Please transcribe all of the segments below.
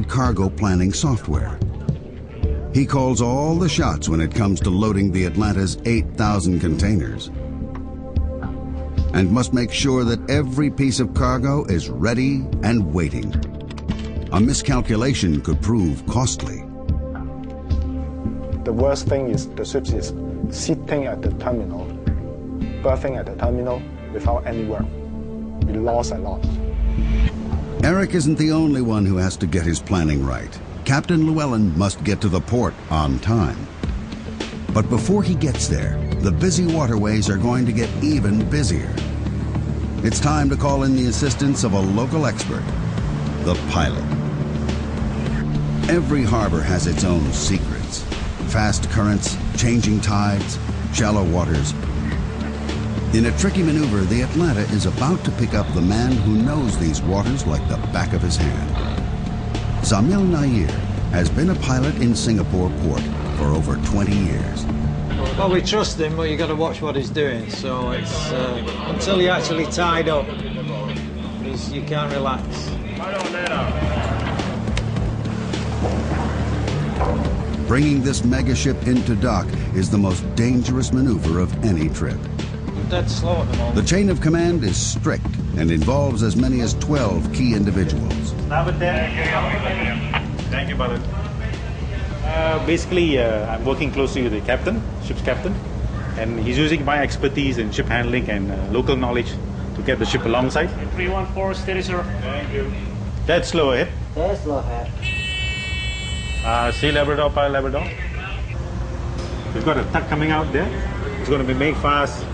cargo planning software. He calls all the shots when it comes to loading the Atlanta's 8,000 containers, and must make sure that every piece of cargo is ready and waiting. A miscalculation could prove costly. The worst thing is the ship is sitting at the terminal, berthing at the terminal without any work. We lost a lot. Eric isn't the only one who has to get his planning right. Captain Llewellyn must get to the port on time. But before he gets there, the busy waterways are going to get even busier. It's time to call in the assistance of a local expert, the pilot. Every harbor has its own secrets. Fast currents, changing tides, shallow waters. In a tricky maneuver, the Atlanta is about to pick up the man who knows these waters like the back of his hand. Zamil Nair has been a pilot in Singapore port for over 20 years. Well, we trust him, but you've got to watch what he's doing. So it's until you're actually tied up, you can't relax. Bringing this megaship into dock is the most dangerous maneuver of any trip. Dead slow at the moment. The chain of command is strict and involves as many as 12 key individuals. Thank you, brother. Basically, I'm working closely with the captain, ship's captain, and he's using my expertise in ship handling and local knowledge to get the ship alongside. 314, steady, sir. Thank you. Dead slow ahead. Dead slow ahead. Sea Labrador, Pilot Labrador. We've got a tug coming out there. It's going to be made fast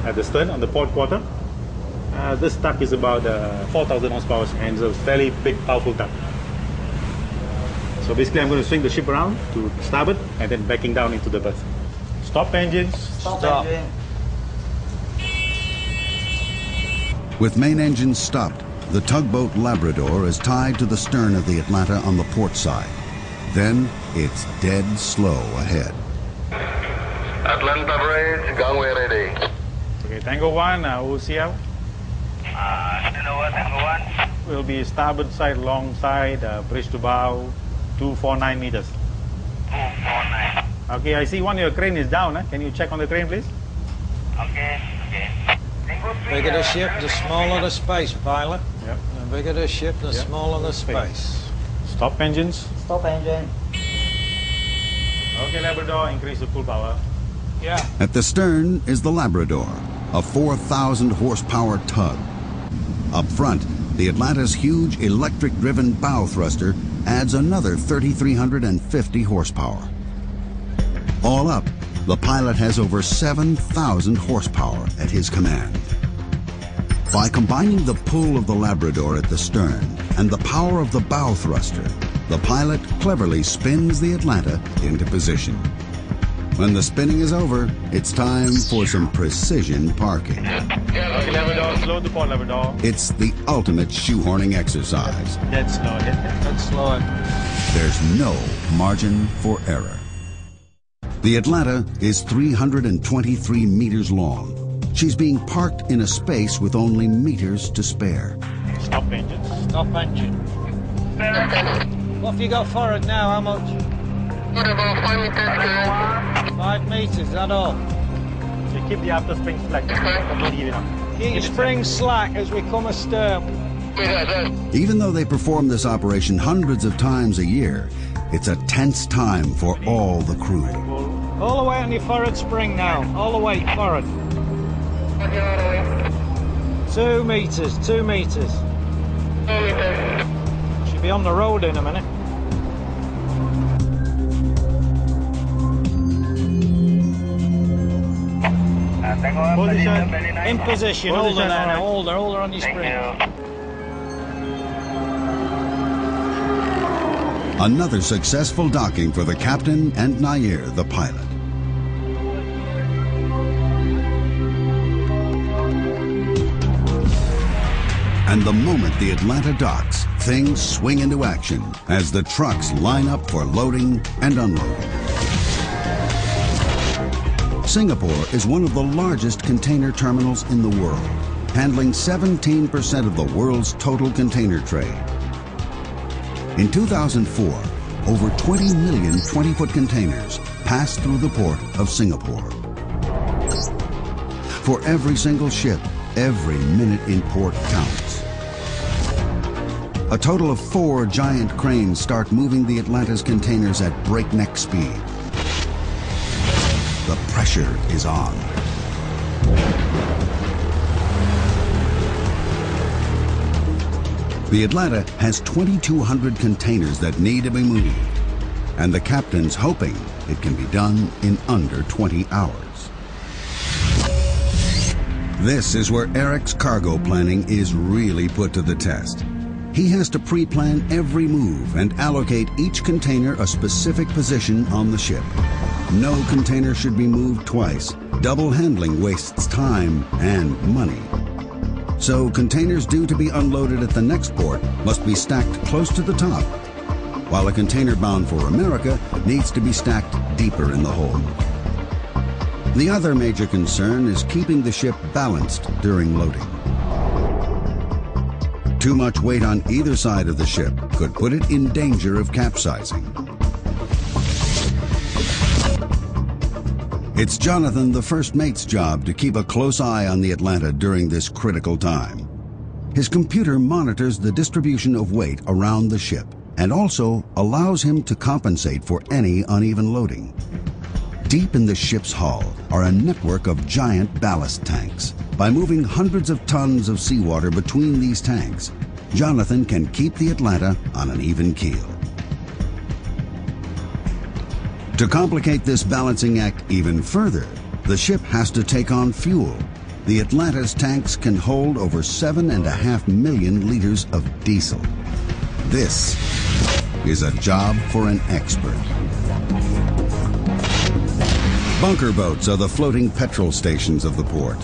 at the stern on the port quarter. This tug is about 4,000 horsepower and it's a fairly big, powerful tug. So basically I'm going to swing the ship around to starboard and then backing down into the berth. Stop engines. Stop engine. With main engines stopped, the tugboat Labrador is tied to the stern of the Atlanta on the port side. Then it's dead slow ahead. Atlanta bridge, gangway ready. Okay, Tango 1, OOCL. Tango 1. Will be starboard side, long side, bridge to bow, 249 meters. 249. Okay, I see one of your crane is down. Can you check on the crane, please? Okay. The bigger the ship, the smaller the space, pilot. Yep. The bigger the ship, the smaller the space. Stop engines. Stop engine. Okay, Labrador, increase the full power. Yeah. At the stern is the Labrador, a 4,000 horsepower tug. Up front, the Atlanta's huge electric-driven bow thruster adds another 3,350 horsepower. All up, the pilot has over 7,000 horsepower at his command. By combining the pull of the Labrador at the stern and the power of the bow thruster, the pilot cleverly spins the Atlanta into position. When the spinning is over, it's time for some precision parking. Okay, Labrador, slow the port, Labrador. It's the ultimate shoehorning exercise. Dead slow. Dead slow. There's no margin for error. The Atlanta is 323 meters long. She's being parked in a space with only meters to spare. Stop engines. Stop engine. What have you got forward now? How much? What about 5 meters? 5 meters, is that all? So keep the after spring slack. Keep springs slack as we come astern. Even though they perform this operation hundreds of times a year, it's a tense time for all the crew. All the way on your forward spring now. All the way forward. 2 meters, 2 meters. Should be on the road in a minute. Position. In position, hold her there now, hold her on your spring. Another successful docking for the captain and Nair, the pilot. And the moment the Atlanta docks, things swing into action as the trucks line up for loading and unloading. Singapore is one of the largest container terminals in the world, handling 17% of the world's total container trade. In 2004, over 20 million 20-foot containers passed through the port of Singapore. For every single ship, every minute in port counts. A total of 4 giant cranes start moving the Atlanta's containers at breakneck speed. The pressure is on. The Atlanta has 2,200 containers that need to be moved, and the captain's hoping it can be done in under 20 hours. This is where Eric's cargo planning is really put to the test. He has to pre-plan every move and allocate each container a specific position on the ship. No container should be moved twice. Double handling wastes time and money. So containers due to be unloaded at the next port must be stacked close to the top, while a container bound for America needs to be stacked deeper in the hold. The other major concern is keeping the ship balanced during loading. Too much weight on either side of the ship could put it in danger of capsizing. It's Jonathan, the first mate's job to keep a close eye on the Atlanta during this critical time. His computer monitors the distribution of weight around the ship and also allows him to compensate for any uneven loading. Deep in the ship's hull are a network of giant ballast tanks. By moving hundreds of tons of seawater between these tanks, Jonathan can keep the Atlanta on an even keel. To complicate this balancing act even further, the ship has to take on fuel. The Atlanta's tanks can hold over 7.5 million liters of diesel. This is a job for an expert. Bunker boats are the floating petrol stations of the port.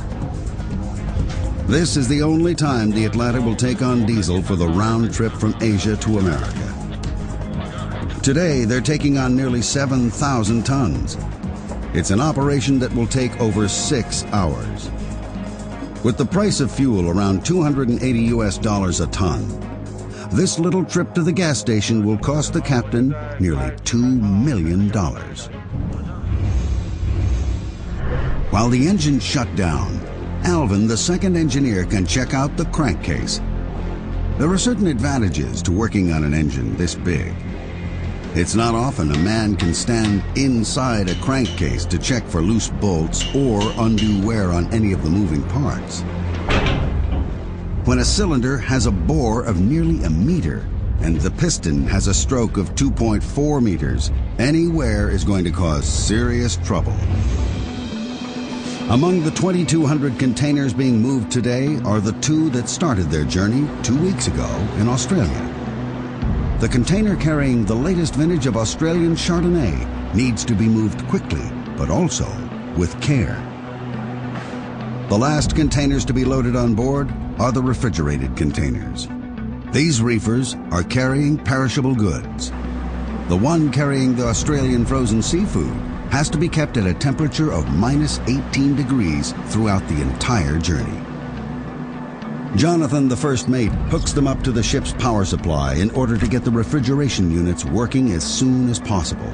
This is the only time the Atlanta will take on diesel for the round trip from Asia to America. Today, they're taking on nearly 7,000 tons. It's an operation that will take over 6 hours. With the price of fuel around $280 a ton, this little trip to the gas station will cost the captain nearly $2 million. While the engine's shut down, Alvin, the second engineer, can check out the crankcase. There are certain advantages to working on an engine this big. It's not often a man can stand inside a crankcase to check for loose bolts or undue wear on any of the moving parts. When a cylinder has a bore of nearly 1 meter and the piston has a stroke of 2.4 meters, any wear is going to cause serious trouble. Among the 2,200 containers being moved today are the 2 that started their journey 2 weeks ago in Australia. The container carrying the latest vintage of Australian Chardonnay needs to be moved quickly, but also with care. The last containers to be loaded on board are the refrigerated containers. These reefers are carrying perishable goods. The one carrying the Australian frozen seafood has to be kept at a temperature of -18 degrees throughout the entire journey. Jonathan, the first mate, hooks them up to the ship's power supply in order to get the refrigeration units working as soon as possible.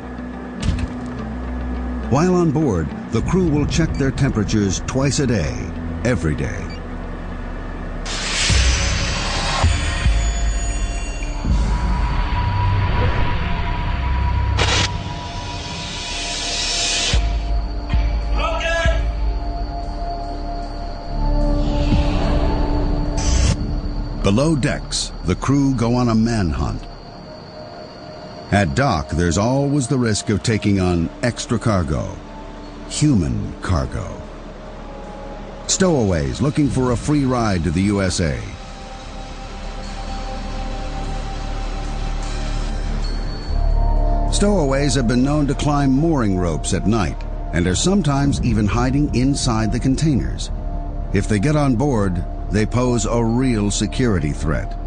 While on board, the crew will check their temperatures twice a day, every day. Below decks, the crew go on a manhunt. At dock, there's always the risk of taking on extra cargo, human cargo. Stowaways looking for a free ride to the USA. Stowaways have been known to climb mooring ropes at night and are sometimes even hiding inside the containers. If they get on board, they pose a real security threat.